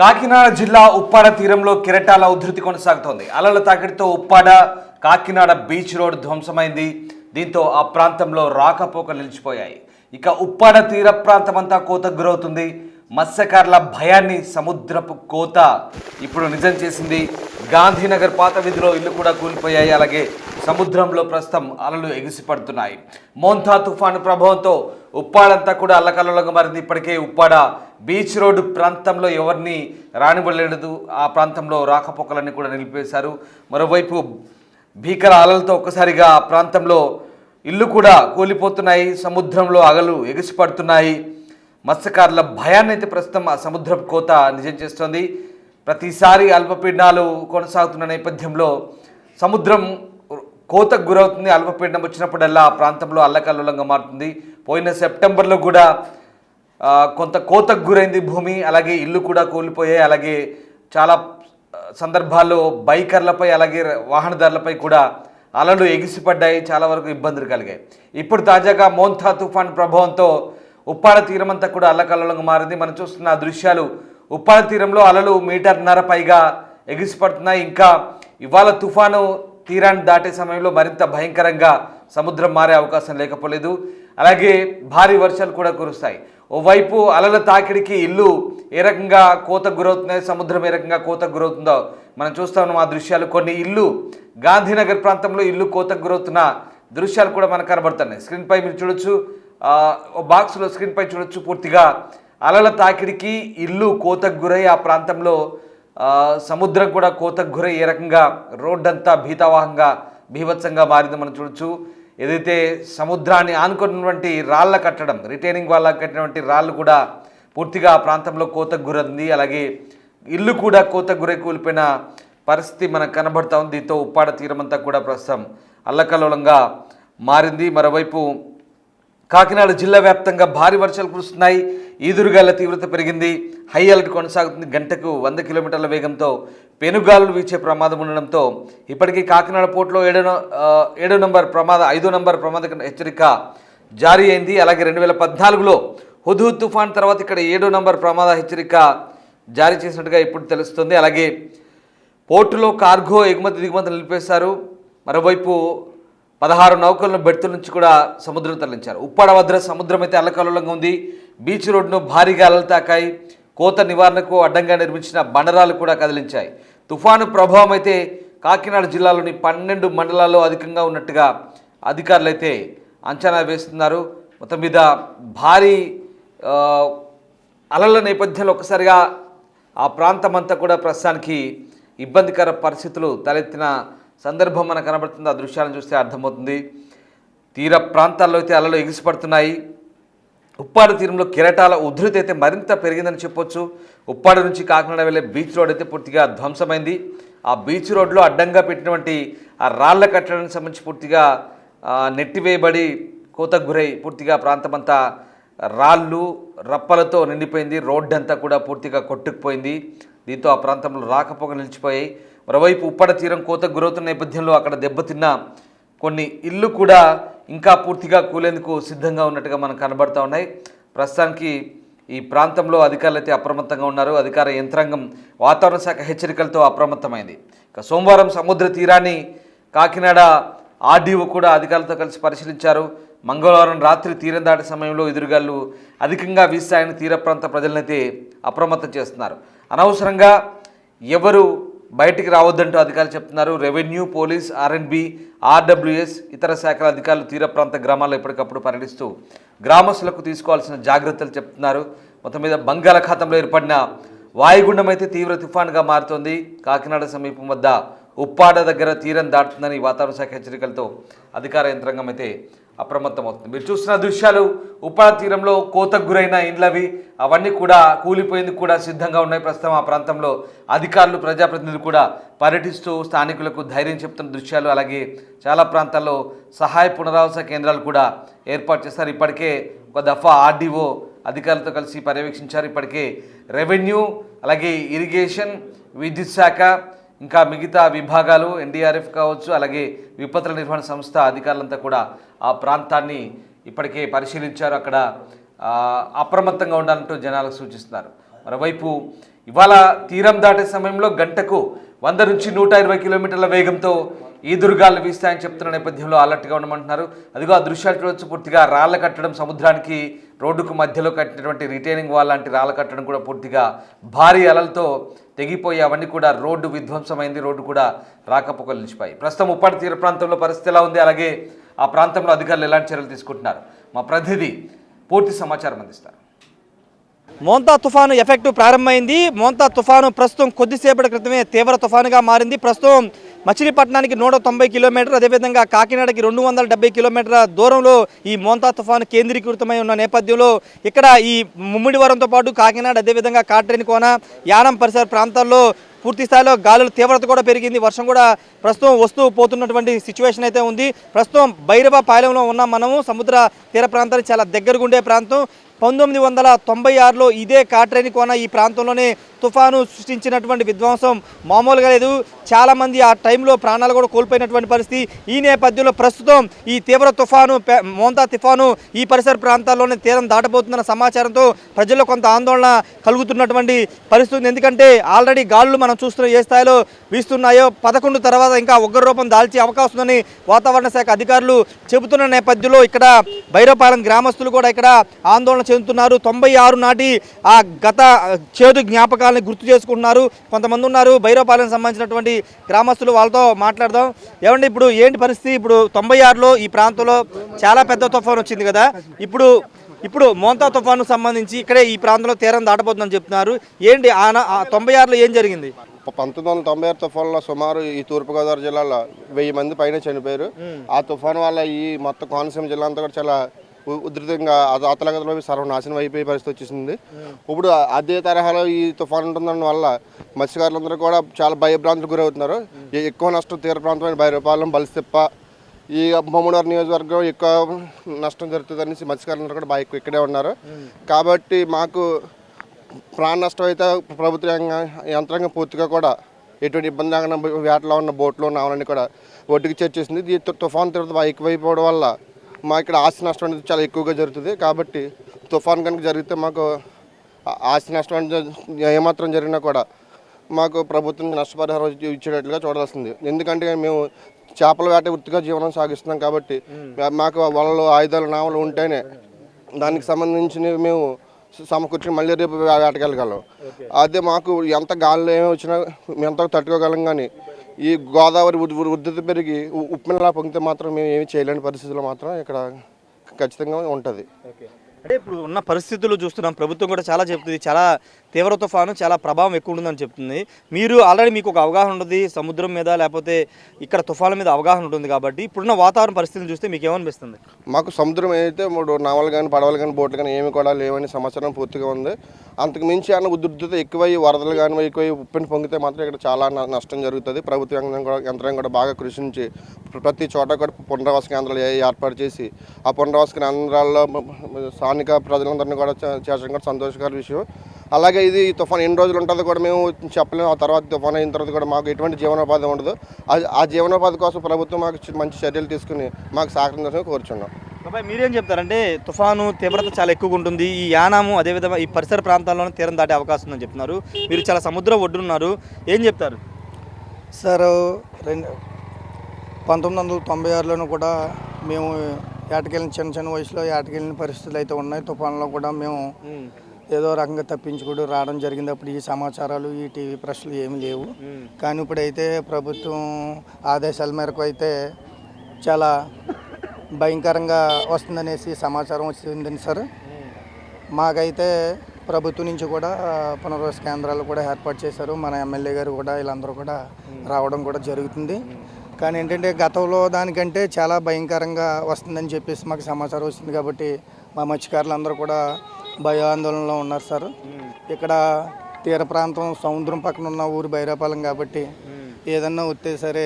కాకినాడ జిల్లా ఉప్పాడ తీరంలో కెరటాల ఉధృతి కొనసాగుతోంది. అలల తాకిడితో ఉప్పాడ కాకినాడ బీచ్ రోడ్ ధ్వంసమైంది. దీంతో ఆ ప్రాంతంలో రాకపోకలు నిలిచిపోయాయి. ఇక ఉప్పాడ తీర ప్రాంతమంతా కోతకు గురవుతుంది. మత్స్యకారుల భయాన్ని సముద్రపు కోత ఇప్పుడు నిజం చేసింది. గాంధీనగర్ పాత వీధిలో ఇల్లు కూడా కూలిపోయాయి. అలాగే సముద్రంలో ప్రస్తుతం అలలు ఎగిసిపడుతున్నాయి. మోంతా తుఫాను ప్రభావంతో ఉప్పాడంతా కూడా అల్లకల్లోలంగా మారింది. ఇప్పటికే ఉప్పాడ బీచ్ రోడ్డు ప్రాంతంలో ఎవరిని రానివ్వలేదు. ఆ ప్రాంతంలో రాకపోకలన్నీ కూడా నిలిపేశారు. మరోవైపు భీకర అలలతో ఒక్కసారిగా ఆ ప్రాంతంలో ఇల్లు కూడా కూలిపోతున్నాయి. సముద్రంలో అలలు ఎగిసిపడుతున్నాయి. మత్స్యకారుల భయాన్ని అయితే ప్రస్తుతం ఆ సముద్రపు కోత నిజం చేస్తోంది. ప్రతిసారి అల్పపీడనాలు కొనసాగుతున్న నేపథ్యంలో సముద్రం కోతకు గురవుతుంది. అల్పపీడనం వచ్చినప్పుడల్లా ఆ ప్రాంతంలో అల్లకల్లోలంగా మారుతుంది. పోయిన సెప్టెంబర్లో కూడా కొంత కోతకు గురైంది భూమి. అలాగే ఇల్లు కూడా కూలిపోయాయి. అలాగే చాలా సందర్భాల్లో బైకర్లపై అలాగే వాహనదారులపై కూడా అలలు ఎగిసిపడ్డాయి. చాలా వరకు ఇబ్బందులు కలిగాయి. ఇప్పుడు తాజాగా మోంతా తుఫాన్ ప్రభావంతో ఉప్పాడ తీరమంతా కూడా అల్లకల్లోలంగా మారింది. మనం చూస్తున్న దృశ్యాలు ఉప్పాడ తీరంలో అలలు 1.5 మీటర్ల పైగా ఎగిసిపడుతున్నాయి. ఇంకా ఇవాళ తుఫాను తీరాన్ని దాటే సమయంలో మరింత భయంకరంగా సముద్రం మారే అవకాశం లేకపోలేదు. అలాగే భారీ వర్షాలు కూడా కురుస్తాయి. ఓవైపు అలల తాకిడికి ఇల్లు ఏ రకంగా కోతకు గురవుతున్నాయి, సముద్రం ఏ రకంగా కోతకు గురవుతుందో మనం చూస్తా ఉన్నాం. ఆ దృశ్యాలు కొన్ని ఇల్లు గాంధీనగర్ ప్రాంతంలో ఇల్లు కోతకు గురవుతున్న దృశ్యాలు కూడా మనకు కనబడుతున్నాయి. స్క్రీన్పై మీరు చూడొచ్చు, బాక్స్లో స్క్రీన్పై చూడొచ్చు. పూర్తిగా అలల తాకిడికి ఇల్లు కోతకు గురై ఆ ప్రాంతంలో సముద్రం కూడా కోతకు గురై ఏ రకంగా రోడ్డంతా భీతావాహంగా భీభత్సంగా మారింది మనం చూడొచ్చు. ఏదైతే సముద్రాన్ని ఆనుకున్నటువంటి రాళ్ల కట్టడం, రిటైనింగ్ వాళ్ళ కట్టినటువంటి రాళ్ళు కూడా పూర్తిగా ఆ ప్రాంతంలో కోతకు గురైంది. అలాగే ఇల్లు కూడా కోతకు గురై కూలిపోయిన పరిస్థితి మనకు కనబడతా ఉంది. దీంతో ఉప్పాడ తీరమంతా కూడా ప్రస్తుతం అల్లకల్లోలంగా మారింది. మరోవైపు కాకినాడ జిల్లా వ్యాప్తంగా భారీ వర్షాలు కురుస్తున్నాయి. ఈదురుగాల తీవ్రత పెరిగింది. హై అలర్ట్ కొనసాగుతుంది. గంటకు 100 కిలోమీటర్ల వేగంతో పెనుగాలులు వీచే ప్రమాదం ఉండడంతో ఇప్పటికీ కాకినాడ పోర్టులో 5వ నంబర్ ప్రమాద హెచ్చరిక జారీ అయింది. అలాగే 2014లో హుదూద్ తుఫాన్ తర్వాత ఇక్కడ 7వ నంబర్ ప్రమాద హెచ్చరిక జారీ చేసినట్టుగా ఇప్పుడు తెలుస్తుంది. అలాగే పోర్టులో కార్గో ఎగుమతి దిగుమతి నిలిపేశారు. మరోవైపు 16 నౌకలను బెర్తుల నుంచి కూడా సముద్రం తరలించారు. ఉప్పాడ వద్ద సముద్రం అయితే అల్లకల్లోలంగా ఉంది. బీచ్ రోడ్డును భారీగా అలలు తాకాయి. కోత నివారణకు అడ్డంగా నిర్మించిన బండరాలు కూడా కదిలించాయి. తుఫాను ప్రభావం అయితే కాకినాడ జిల్లాలోని 12 మండలాల్లో అధికంగా ఉన్నట్టుగా అధికారులు అయితే అంచనా వేస్తున్నారు. మొత్తం మీద భారీ అలల నేపథ్యంలో ఒక్కసారిగా ఆ ప్రాంతం అంతా కూడా ప్రస్తుతానికి ఇబ్బందికర పరిస్థితులు తలెత్తిన సందర్భం మనకు కనబడుతుంది. ఆ దృశ్యాలను చూస్తే అర్థమవుతుంది. తీర ప్రాంతాల్లో అయితే అలలు ఎగిసిపడుతున్నాయి. ఉప్పాడ తీరంలో కెరటాల ఉధృతి అయితే మరింత పెరిగిందని చెప్పొచ్చు. ఉప్పాడ నుంచి కాకినాడ వెళ్ళే బీచ్ రోడ్ అయితే పూర్తిగా ధ్వంసమైంది. ఆ బీచ్ రోడ్లో అడ్డంగా పెట్టినటువంటి ఆ రాళ్ల కట్టడానికి సంబంధించి పూర్తిగా నెట్టివేయబడి కోతకు గురై పూర్తిగా ప్రాంతమంతా రాళ్ళు రప్పలతో నిండిపోయింది. రోడ్డు అంతా కూడా పూర్తిగా కొట్టుకుపోయింది. దీంతో ఆ ప్రాంతంలో రాకపోకలు నిలిచిపోయాయి. మరోవైపు ఉప్పాడ తీరం కోతకు గురవుతున్న నేపథ్యంలో అక్కడ దెబ్బతిన్న కొన్ని ఇల్లు కూడా ఇంకా పూర్తిగా కూలేందుకు సిద్ధంగా ఉన్నట్టుగా మనకు కనబడుతూ ఉన్నాయి. ప్రస్తుతానికి ఈ ప్రాంతంలో అధికారులు అయితే అప్రమత్తంగా ఉన్నారు. అధికార యంత్రాంగం వాతావరణ శాఖ హెచ్చరికలతో అప్రమత్తమైంది. ఇక సోమవారం సముద్ర తీరాన్ని కాకినాడ ఆర్డీఓ కూడా అధికారులతో కలిసి పరిశీలించారు. మంగళవారం రాత్రి తీరం దాటే సమయంలో ఎదురుగాలు అధికంగా వీస్తాయని తీర ప్రాంత ప్రజలనైతే అప్రమత్తం చేస్తున్నారు. అనవసరంగా ఎవరు బయటికి రావద్దంటూ అధికారులు చెప్తున్నారు. రెవెన్యూ, పోలీస్, ఆర్ఎండ్బి, ఆర్డబ్ల్యూఎస్ ఇతర శాఖల అధికారులు తీర ప్రాంత గ్రామాల్లో ఎప్పటికప్పుడు పర్యటిస్తూ గ్రామస్తులకు తీసుకోవాల్సిన జాగ్రత్తలు చెప్తున్నారు. మొత్తం మీద బంగాళాఖాతంలో ఏర్పడిన వాయుగుండం అయితే తీవ్ర తుఫాన్గా మారుతోంది. కాకినాడ సమీపం వద్ద ఉప్పాడ దగ్గర తీరం దాటుతుందని వాతావరణ శాఖ హెచ్చరికలతో అధికార యంత్రాంగం అయితే అప్రమత్తమవుతుంది. మీరు చూస్తున్న దృశ్యాలు ఉప్పాడ తీరంలో కోతకు గురైన ఇండ్లవి అవన్నీ కూడా కూలిపోయేందుకు కూడా సిద్ధంగా ఉన్నాయి. ప్రస్తుతం ఆ ప్రాంతంలో అధికారులు, ప్రజాప్రతినిధులు కూడా పర్యటిస్తూ స్థానికులకు ధైర్యం చెప్తున్న దృశ్యాలు. అలాగే చాలా ప్రాంతాల్లో సహాయ పునరావాస కేంద్రాలు కూడా ఏర్పాటు చేస్తారు. ఇప్పటికే ఒక దఫా ఆర్డీఓ అధికారులతో కలిసి పర్యవేక్షించారు. ఇప్పటికే రెవెన్యూ, అలాగే ఇరిగేషన్, విద్యుత్ శాఖ, ఇంకా మిగతా విభాగాలు, ఎన్డీఆర్ఎఫ్ కావచ్చు, అలాగే విపత్తుల నిర్వహణ సంస్థ అధికారులంతా కూడా ఆ ప్రాంతాన్ని ఇప్పటికే పరిశీలించారు. అక్కడ అప్రమత్తంగా ఉండాలంటూ జనాలకు సూచిస్తున్నారు. మరోవైపు ఇవాళ తీరం దాటే సమయంలో గంటకు 100 నుంచి 120 కిలోమీటర్ల వేగంతో ఈదురుగాలు వీస్తాయని చెప్తున్న నేపథ్యంలో అలర్ట్గా ఉండమంటున్నారు. అదిగో ఆ దృశ్యాలు చూడవచ్చు. పూర్తిగా రాళ్ల కట్టడం, సముద్రానికి రోడ్డుకు మధ్యలో కట్టినటువంటి రిటైనింగ్ వాల్ లాంటి రాళ్ల కట్టడం కూడా పూర్తిగా భారీ అలలతో తెగిపోయి అవన్నీ కూడా రోడ్డు విధ్వంసమైంది. రోడ్డు కూడా రాకపోకలు నిలిచిపోయి. ప్రస్తుతం ఉప్పాడ తీర ప్రాంతంలో పరిస్థితి ఎలా ఉంది, అలాగే ఆ ప్రాంతంలో అధికారులు ఎలాంటి చర్యలు తీసుకుంటున్నారు, మా ప్రతినిధి పూర్తి సమాచారం అందిస్తారు. మోంతా తుఫాను ఎఫెక్ట్ ప్రారంభమైంది. మోంతా తుఫాను ప్రస్తుతం కొద్దిసేపటి క్రితమే తీవ్ర తుఫానుగా మారింది. ప్రస్తుతం మచిలీపట్నానికి 190 కిలోమీటర్లు, అదేవిధంగా కాకినాడకి 270 కిలోమీటర్ల దూరంలో ఈ మోంతా తుఫాను కేంద్రీకృతమై ఉన్న నేపథ్యంలో ఇక్కడ ఈ ముమ్మిడివరంతో పాటు కాకినాడ, అదేవిధంగా కాట్రేనికోన, యానం పరిసర ప్రాంతాల్లో పూర్తి స్థాయిలో గాలుల తీవ్రత కూడా పెరిగింది. వర్షం కూడా ప్రస్తుతం వస్తూ పోతున్నటువంటి సిచ్యువేషన్ అయితే ఉంది. ప్రస్తుతం భైరవపాలెంలో ఉన్నాం మనము. సముద్ర తీర ప్రాంతానికి చాలా దగ్గరగా ఉండే ప్రాంతం. 1996లో ఇదే కాట్రేనికోన ఈ ప్రాంతంలోనే తుఫాను సృష్టించినటువంటి విధ్వంసం మామూలుగా లేదు. చాలామంది ఆ టైంలో ప్రాణాలు కూడా కోల్పోయినటువంటి పరిస్థితి. ఈ నేపథ్యంలో ప్రస్తుతం ఈ తీవ్ర తుఫాను మోంతా తుఫాను ఈ పరిసర ప్రాంతాల్లోనే తీరం దాటబోతుందన్న సమాచారంతో ప్రజల్లో కొంత ఆందోళన కలుగుతున్నటువంటి పరిస్థితి. ఎందుకంటే ఆల్రెడీ గాలులు మనం చూస్తున్న ఏ స్థాయిలో వీస్తున్నాయో 11 తర్వాత ఇంకా ఉగ్రరూపం దాల్చే అవకాశం ఉందని వాతావరణ శాఖ అధికారులు చెబుతున్న నేపథ్యంలో ఇక్కడ భైరవపాలెం గ్రామస్తులు కూడా ఇక్కడ ఆందోళన చెందుతున్నారు. 96 నాటి ఆ గత చేదు జ్ఞాపకాలని గుర్తు చేసుకుంటున్నారు. కొంతమంది ఉన్నారు భైరవపాలెం సంబంధించినటువంటి గ్రామస్తులు, వాళ్ళతో మాట్లాడదాం. ఏమంటే ఇప్పుడు ఏంటి పరిస్థితి? ఇప్పుడు 96లో ఈ ప్రాంతంలో చాలా పెద్ద తుఫాను వచ్చింది కదా, ఇప్పుడు మోంతా తుఫాను సంబంధించి ఇక్కడే ఈ ప్రాంతంలో తీరం దాటబోతుందని చెప్తున్నారు. ఏంటి 96లో ఏం జరిగింది? 1996 తుఫాన్లో సుమారు ఈ తూర్పుగోదావరి జిల్లాలో 1000 మంది పైన చనిపోయారు. ఆ తుఫాను వల్ల ఈ మొత్తం కోనసీమ జిల్లా అంతా కూడా చాలా ఉధృతంగా అతలగతలో సర్వనాశనం అయిపోయే పరిస్థితి వచ్చేసింది. ఇప్పుడు అదే తరహాలో ఈ తుఫాను ఉంటుందన్న వల్ల మత్స్యకారులందరూ కూడా చాలా భయభ్రాంతులకు గురవుతున్నారు. ఎక్కువ నష్టం తీర ప్రాంతమైన భైరవపాలెం, బలిసిప్ప, ఈ ముమ్మడివరం నియోజకవర్గం ఎక్కువ నష్టం జరుగుతుందనేసి మత్స్యకారులందరూ కూడా బాగా ఇక్కడే ఉన్నారు. కాబట్టి మాకు ప్రాణ నష్టం అయితే ప్రభుత్వ యంత్రాంగం పూర్తిగా కూడా ఎటువంటి ఇబ్బంది లేకుండా వేటలో ఉన్న బోట్లో ఉన్న అవన్నీ కూడా ఒడ్డుకి చేర్చేసింది. ఈ తుఫాను తీవ్రత బాగా ఎక్కువైపోవడం వల్ల మా ఇక్కడ ఆస్తి నష్టం అనేది చాలా ఎక్కువగా జరుగుతుంది. కాబట్టి తుఫాన్ కనుక జరిగితే మాకు ఆస్తి నష్టం అనేది ఏమాత్రం జరిగినా కూడా మాకు ప్రభుత్వం నష్టపరిహారం ఇచ్చేటట్లుగా చూడాల్సింది. ఎందుకంటే మేము చేపల వేట వృత్తిగా జీవనం సాగిస్తున్నాం. కాబట్టి మాకు వలలు, ఆయుధాలు, నావలు ఉంటేనే దానికి సంబంధించి మేము సమకూర్చుని మళ్ళీ రేపు వేటకెళ్ళగలం. అదే మాకు ఎంత గాల్లో ఏమి వచ్చినా ఎంత తట్టుకోగలం. కానీ ఈ గోదావరి ఉధృతి పెరిగి ఉప్పెనలా పొంగితే మాత్రం మేము ఏమి చేయలేని పరిస్థితుల్లో మాత్రం ఇక్కడ ఖచ్చితంగా ఉంటుంది. అంటే ఇప్పుడు ఉన్న పరిస్థితులు చూస్తున్నాం, ప్రభుత్వం కూడా చాలా చెప్తుంది చాలా తీవ్ర తుఫాను, చాలా ప్రభావం ఎక్కువ ఉంటుందని చెప్తుంది. మీరు ఆల్రెడీ మీకు ఒక అవగాహన ఉంటుంది సముద్రం మీద, లేకపోతే ఇక్కడ తుఫాను మీద అవగాహన ఉంటుంది. కాబట్టి ఇప్పుడున్న వాతావరణ పరిస్థితులు చూస్తే మీకు ఏమనిపిస్తుంది? మాకు సముద్రం అయితే నావలు కానీ, పడవలు కానీ, బోట్లు కానీ ఏమి కూడా లేవని సమాచారం పూర్తిగా ఉంది. అంతకు మించి అన్న ఉధృత ఎక్కువై వరదలు కానీ ఎక్కువై ఉప్పెని పొంగితే మాత్రం ఇక్కడ చాలా నష్టం జరుగుతుంది. ప్రభుత్వ యంత్రాంగం కూడా బాగా కృషించి ప్రతి చోట కూడా పునరావాస కేంద్రాలు ఏర్పాటు చేసి ఆ పునరావాస కేంద్రాల్లో స్థానిక ప్రజలందరినీ కూడా చేర్చడం కూడా సంతోషకర విషయం. అలాగే ఇది తుఫాన్ ఎన్ని రోజులు ఉంటుందో కూడా మేము చెప్పలేము. ఆ తర్వాత తుఫాన్ అయిన తర్వాత కూడా మాకు ఎటువంటి జీవనోపాధి ఉండదు. ఆ జీవనోపాధి కోసం ప్రభుత్వం మాకు మంచి చర్యలు తీసుకుని మాకు సహకరించాలని కోరుచున్నాం. బాబాయ్ మీరేం చెప్తారంటే తుఫాను తీవ్రత చాలా ఎక్కువగా ఉంటుంది. ఈ యానాము అదేవిధంగా ఈ పరిసర ప్రాంతాల్లోనే తీరం దాటే అవకాశం ఉందని చెప్తున్నారు. మీరు చాలా సముద్రం ఒడ్డున్నారు, ఏం చెప్తారు? సార్ 1996లోనూ కూడా మేము ఏటకెళ్ళిన చిన్న వయసులో ఏటకెళ్ళిన పరిస్థితులు అయితే ఉన్నాయి. తుఫాన్లో కూడా మేము ఏదో రకంగా తప్పించుకుంటూ రావడం జరిగింది. అప్పుడు ఈ సమాచారాలు, ఈ టీవీ ప్రశ్నలు ఏమీ లేవు. కానీ ఇప్పుడైతే ప్రభుత్వం ఆదేశాల మేరకు అయితే చాలా భయంకరంగా వస్తుందనేసి సమాచారం వచ్చిందండి సార్. మాకైతే ప్రభుత్వం నుంచి కూడా పునరావాస కేంద్రాలు కూడా ఏర్పాటు చేశారు. మన ఎమ్మెల్యే గారు కూడా వీళ్ళందరూ కూడా రావడం కూడా జరుగుతుంది. కానీ ఏంటంటే గతంలో దానికంటే చాలా భయంకరంగా వస్తుందని చెప్పేసి మాకు సమాచారం వచ్చింది. కాబట్టి మా మత్స్యకారులందరూ కూడా భయాందోళనలో ఉన్నారు సార్. ఇక్కడ తీర ప్రాంతం సముద్రం పక్కన ఉన్న ఊరు భైరవపాలెం కాబట్టి ఏదన్నా వస్తే సరే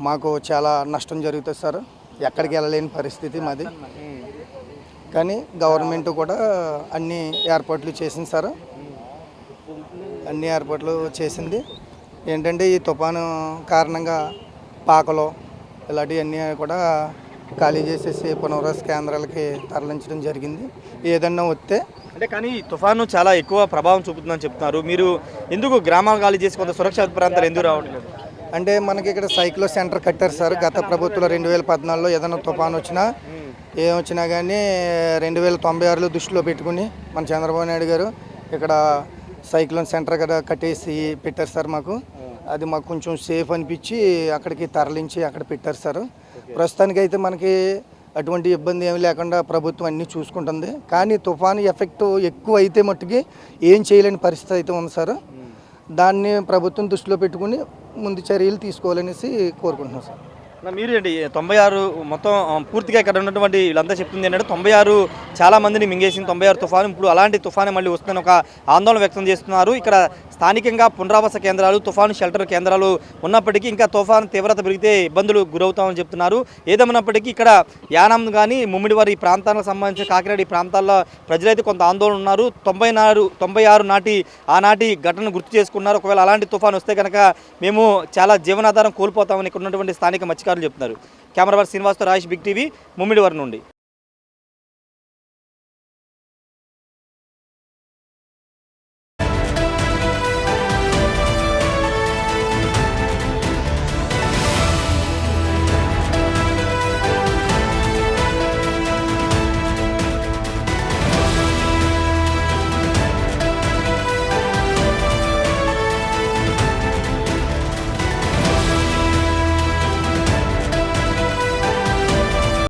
మాకు చాలా నష్టం జరుగుతుంది సార్. ఎక్కడికి వెళ్ళలేని పరిస్థితి మాది. కానీ గవర్నమెంట్ కూడా అన్ని ఏర్పాట్లు చేసింది సార్. అన్ని ఏర్పాట్లు చేసింది. ఏంటంటే ఈ తుఫాను కారణంగా పాకలు ఇలాంటివన్నీ కూడా ఖాళీ చేసేసి పునరావాస కేంద్రాలకి తరలించడం జరిగింది. ఏదన్నా వస్తే అంటే కానీ ఈ తుఫాను చాలా ఎక్కువ ప్రభావం చూపుతుందని చెప్తున్నారు. మీరు ఎందుకు గ్రామాలు ఖాళీ చేసి కొంత సురక్షిత ప్రాంతాలు ఎందుకు రావట్లేదు? అంటే మనకి ఇక్కడ సైక్లో సెంటర్ కట్టారు సార్. గత ప్రభుత్వంలో 2014లో ఏదైనా తుఫాను వచ్చినా ఏమొచ్చినా కానీ 2096లో దృష్టిలో పెట్టుకుని మన చంద్రబాబు నాయుడు గారు ఇక్కడ సైక్లోన్ సెంటర్ కదా కట్టేసి పెట్టారు సార్. అది మాకు కొంచెం సేఫ్ అనిపించి అక్కడికి తరలించి అక్కడ పెట్టారు సార్. ప్రస్తుతానికైతే మనకి అటువంటి ఇబ్బంది ఏమి లేకుండా ప్రభుత్వం అన్నీ చూసుకుంటుంది. కానీ తుఫాను ఎఫెక్ట్ ఎక్కువ అయితే మట్టుకి ఏం చేయలేని పరిస్థితి అయితే ఉంది సార్. దాన్ని ప్రభుత్వం దృష్టిలో పెట్టుకుని ముందు చర్యలు తీసుకోవాలనేసి కోరుకుంటున్నాం సార్. మీరు ఏంటి 96 మొత్తం పూర్తిగా ఇక్కడ ఉన్నటువంటి వీళ్ళంతా చెప్తుంది ఏంటంటే 96 చాలా మందిని మింగేసింది 96 తుఫాను. ఇప్పుడు అలాంటి తుఫాను మళ్ళీ వస్తుందని ఒక ఆందోళన వ్యక్తం చేస్తున్నారు. ఇక్కడ స్థానికంగా పునరావాస కేంద్రాలు, తుఫాను షెల్టర్ కేంద్రాలు ఉన్నప్పటికీ ఇంకా తుఫాను తీవ్రత పెరిగితే ఇబ్బందులు గురవుతామని చెప్తున్నారు. ఏదేమన్నప్పటికీ ఇక్కడ యానాం కానీ ముమ్మిడివారి ఈ ప్రాంతాలకు సంబంధించి కాకినాడ ఈ ప్రాంతాల్లో ప్రజలైతే కొంత ఆందోళన ఉన్నారు. 96 నాటి ఆనాటి ఘటనను గుర్తు చేసుకున్నారు. ఒకవేళ అలాంటి తుఫాను వస్తే కనుక మేము చాలా జీవనాధారం కోల్పోతామని ఇక్కడ ఉన్నటువంటి స్థానిక మత్స్యకారులు చెప్తున్నారు. కెమెరా పర్సన్ శ్రీనివాస్తో రాజేష్, బిగ్ టీవీ, ముమ్మిడివారి నుండి.